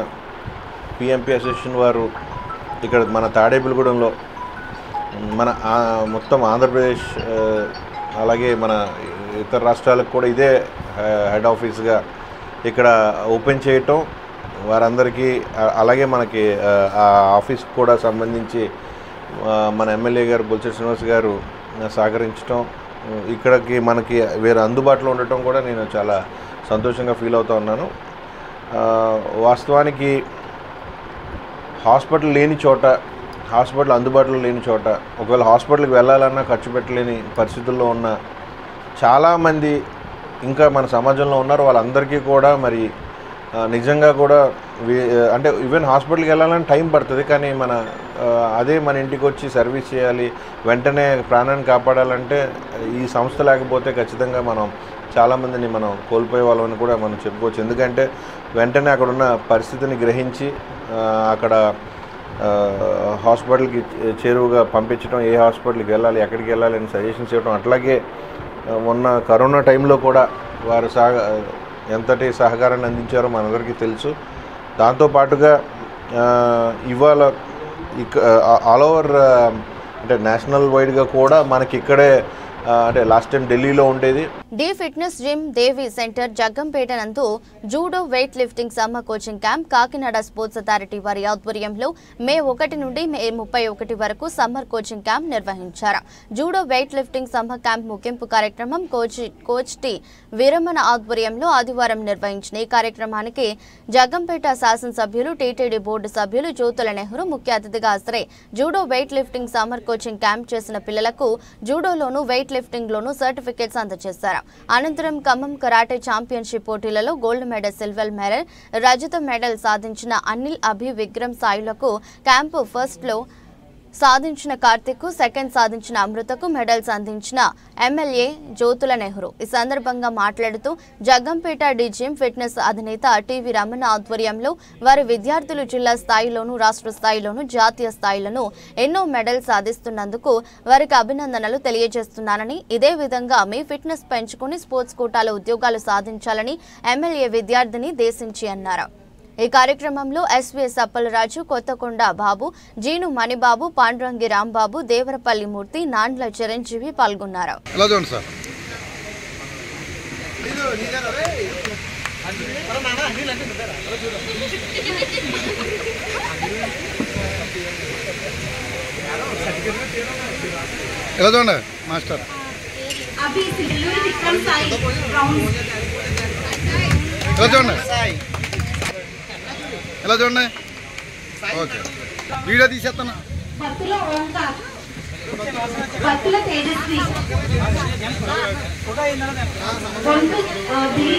[SPEAKER 11] పిఎంపీ అసోసియేషన్ వారు ఇక్కడ మన తాడేపల్లిగూడెంలో మన మొత్తం ఆంధ్రప్రదేశ్ అలాగే మన ఇతర రాష్ట్రాలకు కూడా ఇదే హెడ్ ఆఫీస్గా ఇక్కడ ఓపెన్ చేయటం, వారందరికీ అలాగే మనకి ఆ ఆఫీస్కి కూడా సంబంధించి మన ఎమ్మెల్యే గారు బొలిశెట్టి శ్రీనివాస్ గారు సహకరించడం, ఇక్కడికి మనకి వేరే అందుబాటులో ఉండటం కూడా నేను చాలా సంతోషంగా ఫీల్ అవుతూ ఉన్నాను. వాస్తవానికి హాస్పిటల్ లేని చోట, హాస్పిటల్ అందుబాటులో లేని చోట, ఒకవేళ హాస్పిటల్కి వెళ్ళాలన్నా ఖర్చు పెట్టలేని పరిస్థితుల్లో ఉన్న చాలామంది ఇంకా మన సమాజంలో ఉన్నారు. వాళ్ళందరికీ కూడా మరి నిజంగా కూడా అంటే ఈవెన్ హాస్పిటల్కి వెళ్ళాలని టైం పడుతుంది, కానీ అదే మన ఇంటికి వచ్చి సర్వీస్ చేయాలి, వెంటనే ప్రాణాన్ని కాపాడాలంటే ఈ సంస్థ లేకపోతే ఖచ్చితంగా మనం చాలామందిని మనం కోల్పోయే వాళ్ళని కూడా మనం చెప్పుకోవచ్చు. ఎందుకంటే వెంటనే అక్కడ ఉన్న పరిస్థితిని గ్రహించి అక్కడ హాస్పిటల్కి చేరువుగా పంపించడం, ఏ హాస్పిటల్కి వెళ్ళాలి, ఎక్కడికి వెళ్ళాలి అని సజెషన్స్ ఇవ్వడం. అట్లాగే మొన్న కరోనా టైంలో కూడా వారు ఎంతటి సహకారాన్ని అందించారో మనందరికీ తెలుసు. దాంతోపాటుగా ఇవాళ ఆల్ ఓవర్ అంటే నేషనల్ వైడ్గా కూడా మనకి ఇక్కడే అంటే లాస్ట్ టైం ఢిల్లీలో ఉండేది.
[SPEAKER 1] డి ఫిట్నెస్ జిమ్ దేవి సెంటర్ జగ్గంపేట నందు judo weight lifting summer coaching camp Kakinada sports authority వారి ఆధ్వర్యంలో మే 1 నుండి మే 31 వరకు సమ్మర్ కోచింగ్ క్యాంప్ నిర్వహించారు. Judo weight lifting summer camp ముగింపు కార్యక్రమం కోచ్ టి వీరమణ ఆధ్వర్యంలో ఆదివారం నిర్వహించిన ఈ కార్యక్రమానికి జగ్గంపేట శాసనసభ్యులు టీటీడీ బోర్డు సభ్యులు జ్యోతుల నెహ్రూ ముఖ్య అతిథిగా హాజరై judo weight lifting summer coaching camp చేసిన పిల్లలకు జూడోలోను వెయిట్ లిఫ్టింగ్ లోను సర్టిఫికెట్స్ అందజేశారు. అనంతరం ఖమ్మం కరాటే ఛాంపియన్షిప్ పోటీలలో గోల్డ్ మెడల్, సిల్వర్ మెడల్, రజత మెడల్ సాధించిన అనిల్, అభి, విక్రమ్ సాయిలకు క్యాంపు ఫస్ట్ లో సాధించిన కార్తిక్, సెకండ్ సాధించిన అమృతకు మెడల్స్ అందించిన ఎమ్మెల్యే జ్యోతుల నెహ్రూ. ఈ సందర్భంగా మాట్లాడుతూ జగ్గంపేట జిమ్ ఫిట్నెస్ అధినేత టీవీ రమణ ఆధ్వర్యంలో వారి విద్యార్థులు జిల్లా స్థాయిలోను, రాష్ట్ర స్థాయిలోను, జాతీయ స్థాయిలోను ఎన్నో మెడల్స్ సాధిస్తున్నందుకు వారికి అభినందనలు తెలియజేస్తున్నానని, ఇదే విధంగా మీ ఫిట్నెస్ పెంచుకుని స్పోర్ట్స్ కోటాలో ఉద్యోగాలు సాధించాలని ఎమ్మెల్యే విద్యార్థిని దేశించి అన్నారు. ఈ కార్యక్రమంలో ఎస్వీఎస్ అప్పలరాజు, కొత్తకొండ బాబు, జీను మణిబాబు, పాండ్రంగి రాంబాబు, దేవరపల్లి మూర్తి, నాండ్ల చిరంజీవి పాల్గొన్నారు.
[SPEAKER 12] ఎలా చూడండి మాస్టర్ ఎలా చూడండి ఓకే వీడియో తీసేస్తాను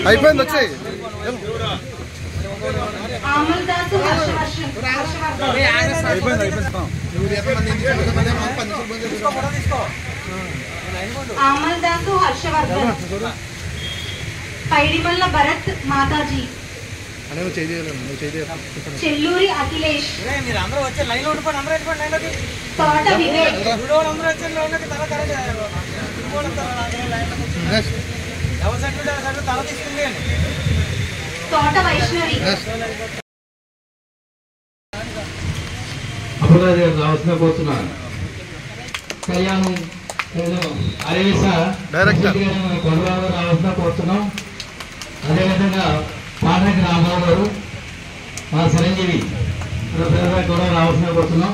[SPEAKER 12] అయిపోయింది వచ్చాయి
[SPEAKER 13] ఆమల్దాసు హర్షవర్ధన్, పైడిమల్ల భరత్ మాతాజీ, చెల్లూరి అఖిలేష్, తోట వివేక్, తోట వైష్ణవి.
[SPEAKER 2] రావాల్సిన కోరుతున్నాను కళ్యాణం రావాల్సిన కోరుతున్నాం. అదేవిధంగా పాండ్రంగి రాంబాబు గారు, మా చిరంజీవి కూడా రావాల్సిన కోరుతున్నాం.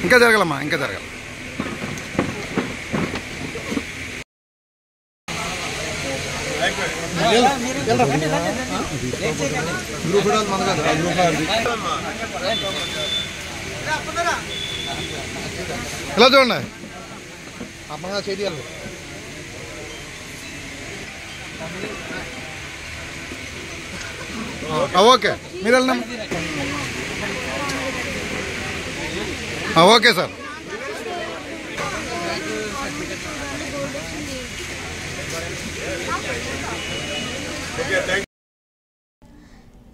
[SPEAKER 12] ఇంకా జరగాలమ్మా ఇంకా జరగాలి. ఎలా చూడండి అమ్మగా చేయాలి. ఓకే మీరు వెళ్ళినా ఓకే సార్.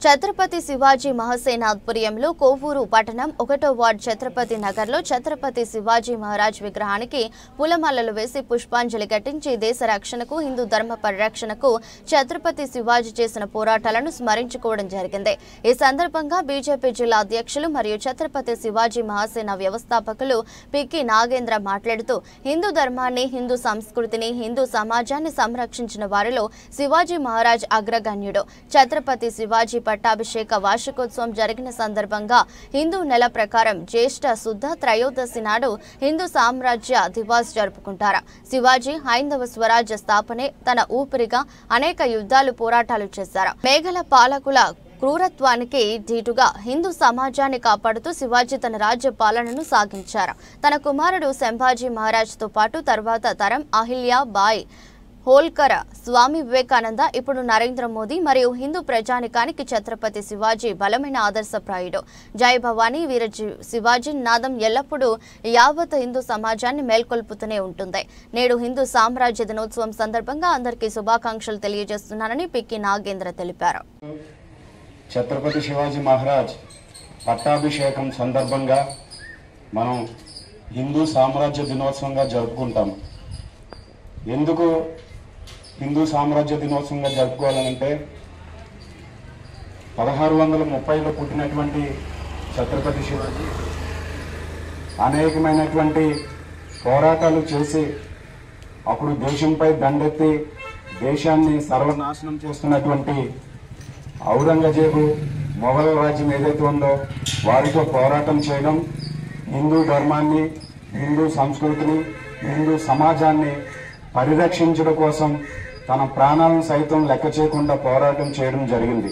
[SPEAKER 1] ఛత్రపతి శివాజీ మహాసేన ఆధ్వర్యంలో కోవూరు పట్టణం 1వ వార్డు ఛత్రపతి నగర్లో ఛత్రపతి శివాజీ మహారాజ్ విగ్రహానికి పూలమాలలు వేసి పుష్పాంజలి ఘటించి దేశ రక్షణకు, హిందూ ధర్మ పరిరక్షణకు ఛత్రపతి శివాజీ చేసిన పోరాటాలను స్మరించుకోవడం జరిగింది. ఈ సందర్భంగా బీజేపీ జిల్లా అధ్యక్షులు మరియు ఛత్రపతి శివాజీ మహాసేన వ్యవస్థాపకులు పిక్కి నాగేంద్ర మాట్లాడుతూ హిందూ ధర్మాన్ని, హిందూ సంస్కృతిని, హిందూ సమాజాన్ని సంరక్షించిన వారిలో శివాజీ మహారాజ్ అగ్రగణ్యుడు. ఛత్రపతి శివాజీ పట్టాభిషేక వార్షికోత్సవం జరిగిన సందర్భంగా హిందూ నెల ప్రకారం జ్యేష్ఠ శుద్ధ త్రయోదశి నాడు హిందూ సామ్రాజ్య దివాస్ జరుపుకుంటారు. శివాజీ హైందవ స్వరాజ్య స్థాపనే తన ఊపిరిగా అనేక యుద్ధాలు, పోరాటాలు చేశారు. మేఘల పాలకుల క్రూరత్వానికి ధీటుగా హిందూ సమాజాన్ని కాపాడుతూ శివాజీ తన రాజ్య పాలనను సాగించారు. తన కుమారుడు సంభాజీ మహారాజ్తో పాటు తర్వాత తరం అహిల్యా బాయ్ హోల్కర్, స్వామి వివేకానంద, ఇప్పుడు నరేంద్ర మోదీ మరియు హిందూ ప్రజానికానికి ఛత్రపతి శివాజీ బలమైన ఆదర్శప్రాయుడు. జై భవానీ వీర శివాజీ నాదం ఎల్లప్పుడూ యావత్ హిందూ సమాజాన్ని మేల్కొల్పుతూనే ఉంటుంది. నేడు హిందూ సామ్రాజ్య దినోత్సవం సందర్భంగా అందరికీ శుభాకాంక్షలు తెలియజేస్తున్నానని పిక్కి నాగేంద్ర తెలిపారు.
[SPEAKER 14] ఛత్రపతి శివాజీ మహారాజ్ పట్టాభిషేకం సందర్భంగా మనం హిందూ సామ్రాజ్య దినోత్సవంగా జరుపుకుంటాం. ఎందుకు హిందూ సామ్రాజ్య దినోత్సవంగా జరుపుకోవాలంటే 1630లో పుట్టినటువంటి ఛత్రపతి శివాజీ అనేకమైనటువంటి పోరాటాలు చేసి అప్పుడు దేశంపై దండెత్తి దేశాన్ని సర్వనాశనం చేస్తున్నటువంటి ఔరంగజేబు మొఘల్ రాజ్యం ఏదైతే ఉందో వారితో పోరాటం చేయడం, హిందూ ధర్మాన్ని, హిందూ సంస్కృతిని, హిందూ సమాజాన్ని పరిరక్షించడం కోసం తన ప్రాణాలను సైతం లెక్క చేయకుండా పోరాటం చేయడం జరిగింది.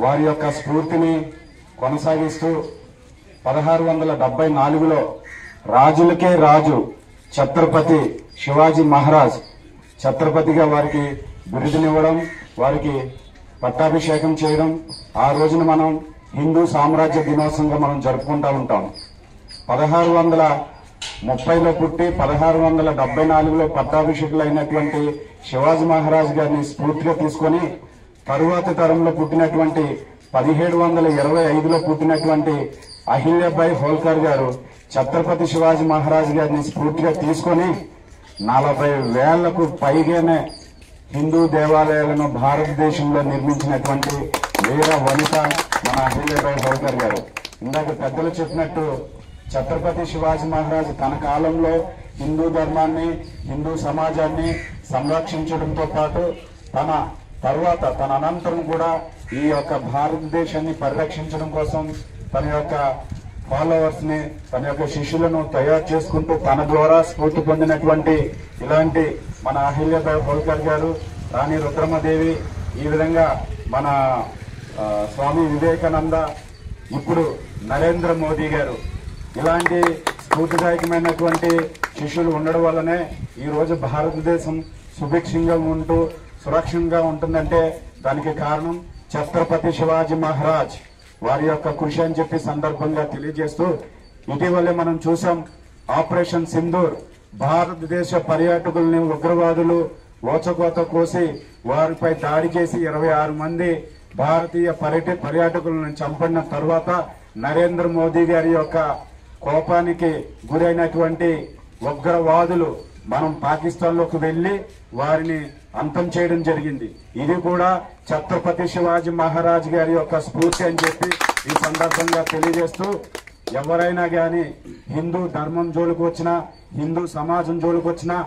[SPEAKER 14] వారి యొక్క స్ఫూర్తిని కొనసాగిస్తూ 1674లో రాజులకే రాజు ఛత్రపతి శివాజీ మహారాజ్ ఛత్రపతిగా వారికి బిరుదునివ్వడం, వారికి పట్టాభిషేకం చేయడం, ఆ రోజున మనం హిందూ సామ్రాజ్య దినోత్సవంగా మనం జరుపుకుంటూ ఉంటాం. 30లో పుట్టి 1674లో పట్టాభిషేకులైనటువంటి శివాజీ మహారాజ్ గారిని స్ఫూర్తిగా తీసుకొని తరువాతి తరంలో పుట్టినటువంటి 1725లో పుట్టినటువంటి అహిల్యాబాయి హోల్కర్ గారు ఛత్రపతి శివాజీ మహారాజ్ గారిని స్ఫూర్తిగా తీసుకొని 40,000కు పైగానే హిందూ దేవాలయాలను భారతదేశంలో నిర్మించినటువంటి వీర వనిత మన అహిల్యాబాయి హోల్కర్ గారు. ఇందాక పెద్దలు చెప్పినట్టు ఛత్రపతి శివాజీ మహారాజ్ తన కాలంలో హిందూ ధర్మాన్ని, హిందూ సమాజాన్ని సంరక్షించడంతో పాటు తన అనంతరం కూడా ఈ యొక్క భారతదేశాన్ని పరిరక్షించడం కోసం తన యొక్క ఫాలోవర్స్ ని, తన యొక్క శిష్యులను తయారు చేసుకుంటూ తన ద్వారా స్ఫూర్తి పొందినటువంటి ఇలాంటి మన అహిల్యాబాయి హోల్కర్ గారు, రాణి రుద్రమదేవి, ఈ విధంగా మన స్వామి వివేకానంద, ఇప్పుడు నరేంద్ర మోదీ గారు, ఇలాంటి స్ఫూర్తిదాయకమైనటువంటి శిష్యులు ఉండడం వల్లనే ఈ రోజు భారతదేశం సుభిక్షంగా ఉంటూ సురక్షంగా ఉంటుందంటే దానికి కారణం ఛత్రపతి శివాజీ మహారాజ్ వారి యొక్క కృషి అని చెప్పి సందర్భంగా తెలియజేస్తూ, ఇటీవలే మనం చూసాం ఆపరేషన్ సింధూర్, భారతదేశ పర్యాటకుల్ని ఉగ్రవాదులు ఓచకోత కోసి వారిపై దాడి చేసి 26 మంది భారతీయ పర్యాటకులను చంపిన తర్వాత నరేంద్ర మోదీ గారి యొక్క కోపానికి గురైనటువంటి ఉగ్రవాదులు మనం పాకిస్తాన్లోకి వెళ్లి వారిని అంతం చేయడం జరిగింది. ఇది కూడా ఛత్రపతి శివాజీ మహారాజ్ గారి యొక్క స్ఫూర్తి అని చెప్పి ఈ సందర్భంగా తెలియజేస్తూ, ఎవరైనా గాని హిందూ ధర్మం జోలికి వచ్చినా, హిందూ సమాజం జోలికి వచ్చినా,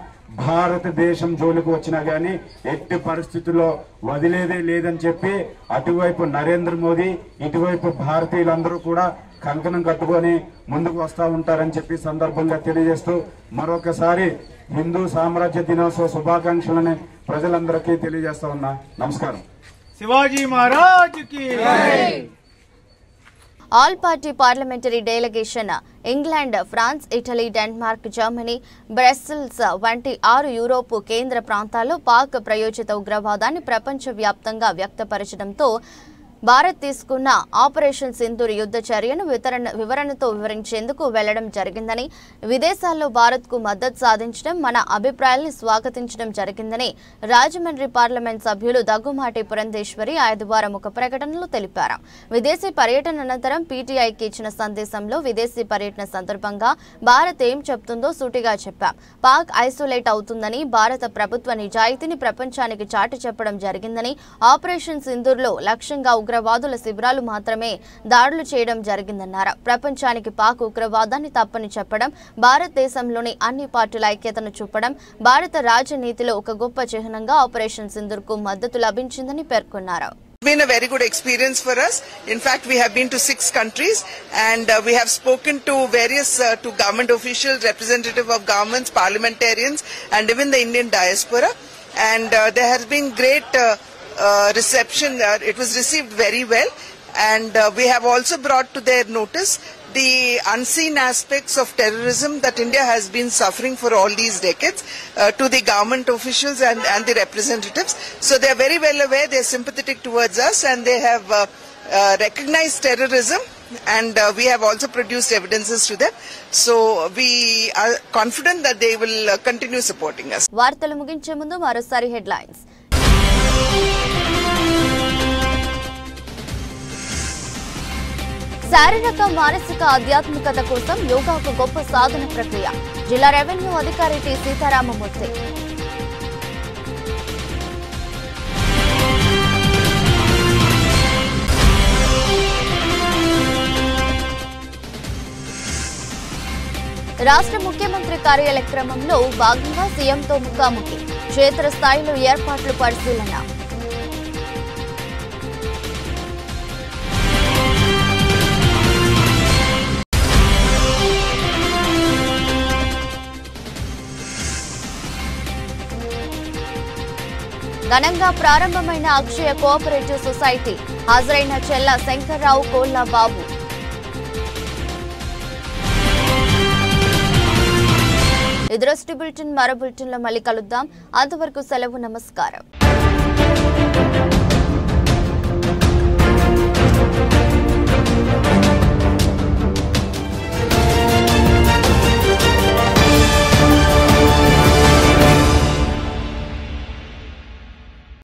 [SPEAKER 14] భారతదేశం జోలికి వచ్చినా గాని ఎట్టి పరిస్థితుల్లో వదిలేదే లేదని చెప్పి అటువైపు నరేంద్ర మోదీ, ఇటువైపు భారతీయులందరూ కూడా కంకణం కట్టుకొని ముందుకు వస్తా ఉంటారని చెప్పి సందర్భంగా తెలియజేస్తూ మరొకసారి హిందూ సామ్రాజ్య దినోత్సవ శుభాకాంక్షలని ప్రజలందరికీ తెలియజేస్తా ఉన్నా. నమస్కారం.
[SPEAKER 15] శివాజీ మహారాజ్ కి
[SPEAKER 1] all party parliamentary delegation England, France, Italy, Denmark, Germany, Brussels వంటి 6 యూరోపు కేంద్ర ప్రాంతాల్లో పాక్ ప్రయోజిత ఉగ్రవాదాన్ని ప్రపంచవ్యాప్తంగా వ్యక్తపరచడంతో భారత్ తీసుకున్న ఆపరేషన్ సింధూర్ యుద్ధ చర్యను వివరణతో వివరించేందుకు వెళ్లడం జరిగిందని, విదేశాల్లో భారత్కు మద్దతు సాధించడం, మన అభిప్రాయాల్ని స్వాగతించడం జరిగిందని రాజమండ్రి పార్లమెంట్ సభ్యులు దగ్గుమాటి పురంధేశ్వరి ఆదివారం ఒక ప్రకటనలో తెలిపారు. విదేశీ పర్యటన అనంతరం పీటీఐకి ఇచ్చిన సందేశంలో విదేశీ పర్యటన సందర్భంగా భారత్ ఏం చెప్తుందో సూటిగా చెప్పాం. పాక్ ఐసోలేట్ అవుతుందని, భారత ప్రభుత్వ నిజాయితీని ప్రపంచానికి చాటి చెప్పడం జరిగిందని, ఆపరేషన్ సింధూర్లో లక్ష్యంగా ఉగ్రవాదుల శిబిరాలు మాత్రమే దాడులు చేయడం జరిగిందన్నారు. ప్రపంచానికి పాక్ ఉగ్రవాదాన్ని తప్పని చెప్పడం, భారతదేశంలోని అన్ని పార్టీల ఐక్యతను చూపడం భారత రాజనీతిలో ఒక గొప్ప చిహ్నంగా ఆపరేషన్ సింధూర్ కు మద్దతు లభించిందని పేర్కొన్నారు.
[SPEAKER 16] It's been a very good experience for us. In fact, we have been to 6 countries and we have spoken to various to government officials, representative of governments, parliamentarians and even the Indian diaspora. And there has been great reception. It was received very well, and we have also brought to their notice the unseen aspects of terrorism that India has been suffering for all these decades to the government officials and the representatives. So they are very well aware, they are sympathetic towards us, and they have recognized terrorism, and we have also produced evidences to them. So we are confident that they will continue supporting us.
[SPEAKER 1] వార్తలు ముగించే ముందు మరోసారి హెడ్లైన్స్. శారీరక, మానసిక ఆధ్యాత్మికత కోసం యోగాకు గొప్ప సాధన ప్రక్రియ. జిల్లా రెవెన్యూ అధికారి టి సీతారామమూర్తి. రాష్ట్ర ముఖ్యమంత్రి కార్యక్రమంలో భాగంగా సీఎంతో ముఖాముఖి. క్షేత్రస్థాయిలో ఏర్పాట్లు పరిశీలన. ఘనంగా ప్రారంభమైన అక్షయ కోఆపరేటివ్ సొసైటీ. హాజరైన చెల్ల శంకర్రావు, కోల్లా బాబు. ఇది రోజు బులెటిన్. మరో బులెటిన్లో మళ్ళీ కలుద్దాం. అంతవరకు సెలవు. నమస్కారం.